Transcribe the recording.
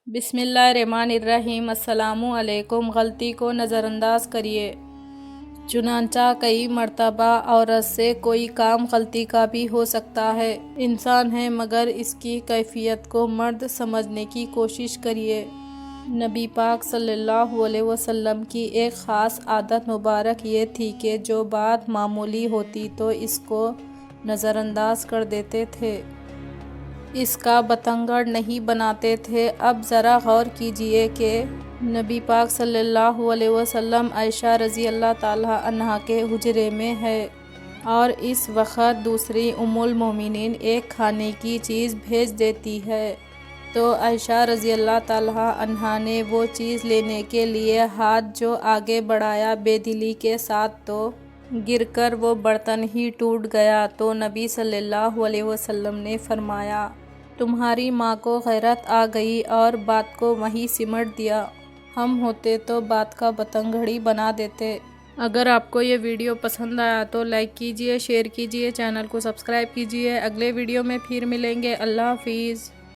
بسم اللہ الرحمن الرحیم۔ السلام علیکم۔ غلطی کو نظر انداز کریے۔ چنانچہ کئی مرتبہ عورت سے کوئی کام غلطی کا بھی ہو سکتا ہے۔ انسان ہے مگر اس کی کیفیت کو مرد سمجھنے کی کوشش کریے۔ نبی پاک صلی اللہ علیہ وسلم کی ایک خاص عادت مبارک یہ تھی کہ جو بات معمولی ہوتی تو اس کو نظر انداز کر دیتے تھے، اس کا بتنگڑ نہیں بناتے تھے۔ اب ذرا غور کیجئے کہ نبی پاک صلی اللہ علیہ وسلم عائشہ رضی اللہ تعالیٰ عنہا کے حجرے میں ہے اور اس وقت دوسری ام المومنین ایک کھانے کی چیز بھیج دیتی ہے تو عائشہ رضی اللہ تعالیٰ عنہا نے وہ چیز لینے کے لیے ہاتھ جو آگے بڑھایا بے دلی کے ساتھ تو گر کر وہ برتن ہی ٹوٹ گیا تو نبی صلی اللہ علیہ وسلم نے فرمایا، تمہاری ماں کو غیرت آ گئی اور بات کو وہیں سمٹ دیا، ہم ہوتے تو بات کا بتنگڑ بنا دیتے۔ اگر آپ کو یہ ویڈیو پسند آیا تو لائک کیجئے، شیئر کیجئے، چینل کو سبسکرائب کیجئے۔ اگلے ویڈیو میں پھر ملیں گے۔ اللہ حافظ۔